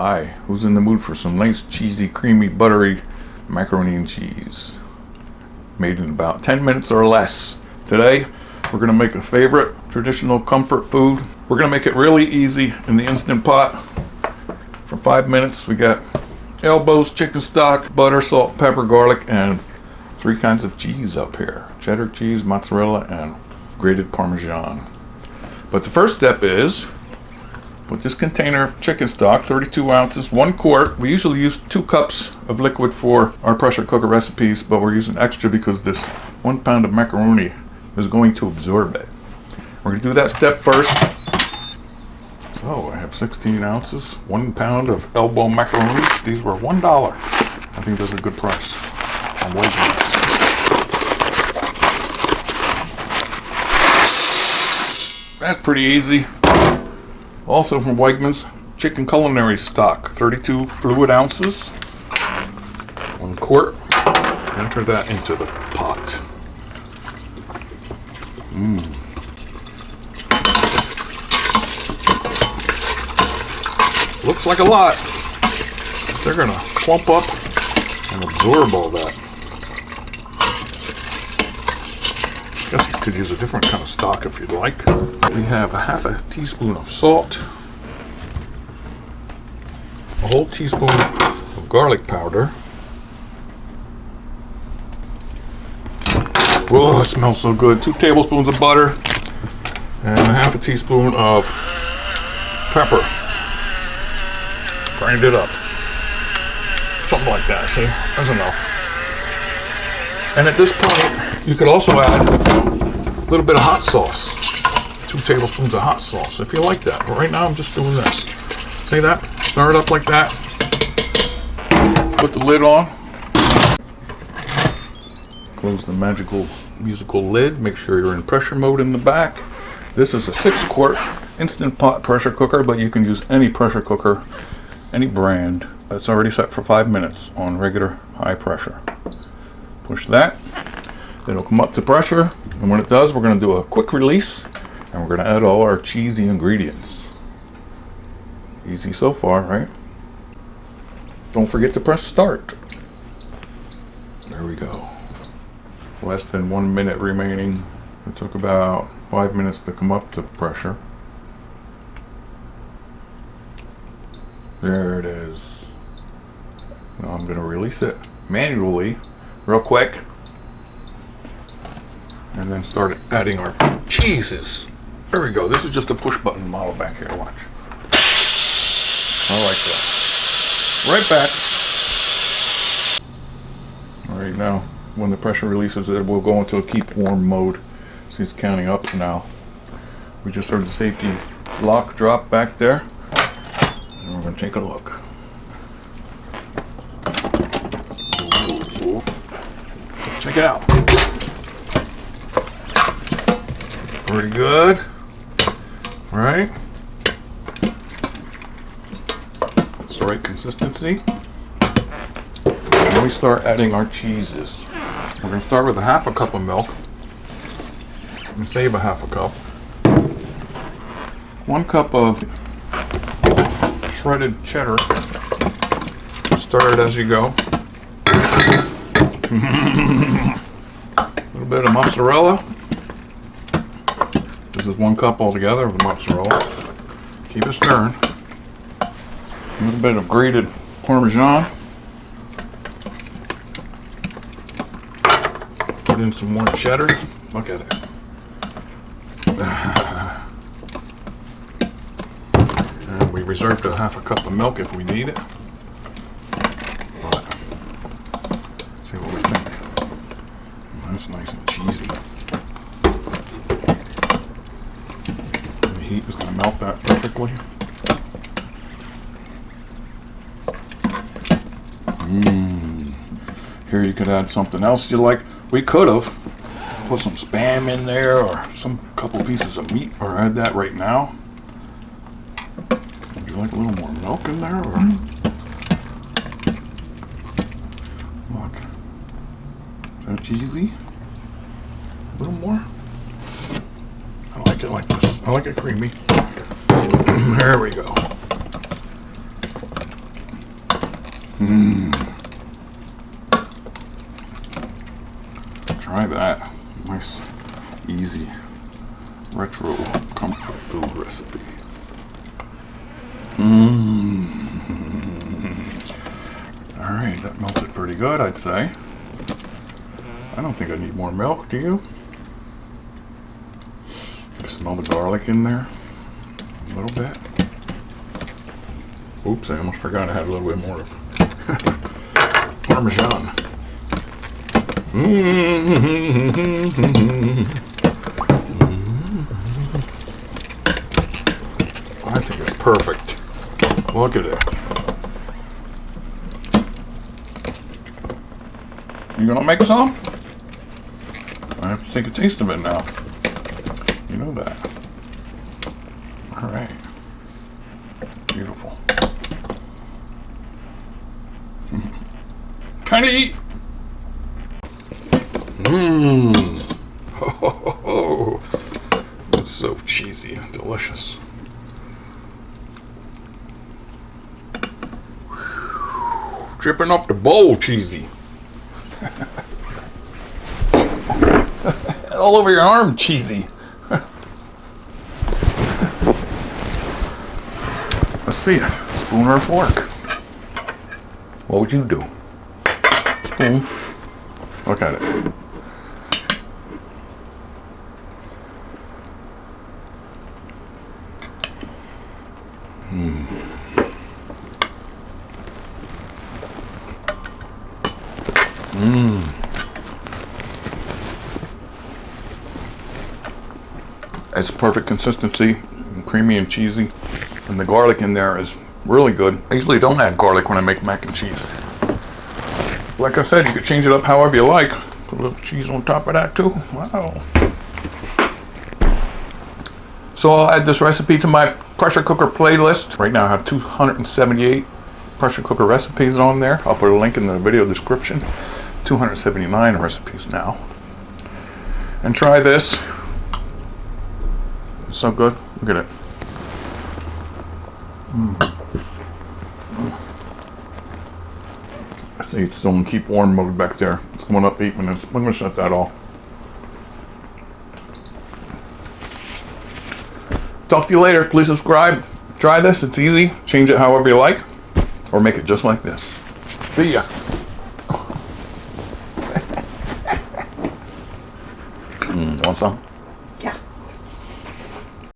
Hi, who's in the mood for some nice, cheesy, creamy, buttery macaroni and cheese? Made in about 10 minutes or less. Today, we're gonna make a favorite traditional comfort food. We're gonna make it really easy in the Instant Pot. For 5 minutes, we got elbows, chicken stock, butter, salt, pepper, garlic, and 3 kinds of cheese up here. Cheddar cheese, mozzarella, and grated Parmesan. But the first step is put this container of chicken stock, 32 ounces, 1 quart. We usually use 2 cups of liquid for our pressure cooker recipes, but we're using extra because this 1 pound of macaroni is going to absorb it. We're going to do that step first. So I have 16 ounces, 1 pound of elbow macaronis. These were $1. I think that's a good price on Wegmans. That's pretty easy. Also from Wegmans, chicken culinary stock, 32 fluid ounces, 1 quart. Enter that into the pot. Looks like a lot. They're gonna clump up and absorb all that. Guess you could use a different kind of stock if you'd like. We have a half a teaspoon of salt, a whole teaspoon of garlic powder. Whoa, it smells so good. 2 tablespoons of butter and a half a teaspoon of pepper. Grind it up. Something like that, see? That's enough. And at this point, you could also add a little bit of hot sauce. 2 tablespoons of hot sauce, if you like that. But right now, I'm just doing this. See that? Stir it up like that. Put the lid on. Close the magical musical lid. Make sure you're in pressure mode in the back. This is a 6-quart Instant Pot pressure cooker, but you can use any pressure cooker, any brand. That's already set for 5 minutes on regular high pressure. Push that. It'll come up to pressure, and when it does, we're going to do a quick release, and we're going to add all our cheesy ingredients. Easy so far, right? Don't forget to press start. There we go. Less than 1 minute remaining. It took about 5 minutes to come up to pressure. There it is. Now I'm going to release it manually, real quick. And then start adding our cheeses. There we go. This is just a push button model back here. Watch. I like that. Right back. All right, now when the pressure releases it, we'll go into a keep warm mode. See, it's counting up now. We just heard the safety lock drop back there. And we're going to take a look. Ooh. Check it out. Pretty good. All right. That's the right consistency. Then we start adding our cheeses. We're going to start with a half a cup of milk. And save a half a cup. 1 cup of shredded cheddar. Stir it as you go. A little bit of mozzarella. This is 1 cup altogether of the mozzarella. Keep it stirring. A little bit of grated Parmesan. Put in some more cheddar. Look at it. And we reserved a half a cup of milk if we need it. See what we think. That's nice and cheesy. The heat is going to melt that perfectly. Here you could add something else you like. We could have put some Spam in there or some couple pieces of meat, or add that right now. Would you like a little more milk in there? Or look, is that cheesy? A little more. I like it like this. I like it creamy. There we go. Try that. Nice, easy, retro comfort food recipe. Alright, that melted pretty good, I'd say. I don't think I need more milk, do you? I smell the garlic in there a little bit. Oops, I almost forgot I had a little bit more of Parmesan. I think it's perfect. Look at it. You gonna make some? I have to take a taste of it now. You know that. All right. Beautiful. Time to eat. Oh, that's so cheesy and delicious. Dripping up the bowl, cheesy. All over your arm, cheesy. Let's see it. Spoon or fork? What would you do? Spoon. Look at it. It's perfect consistency, creamy and cheesy, and the garlic in there is really good. I usually don't add garlic when I make mac and cheese. Like I said, you could change it up however you like. Put a little cheese on top of that too. Wow. So I'll add this recipe to my pressure cooker playlist. Right now I have 278 pressure cooker recipes on there. I'll put a link in the video description. 279 recipes now. And try this. It's so good. Look at it. I think it's still in keep warm mode back there. It's coming up 8 minutes. I'm going to shut that off. Talk to you later. Please subscribe. Try this. It's easy. Change it however you like. Or make it just like this. See ya. Want some?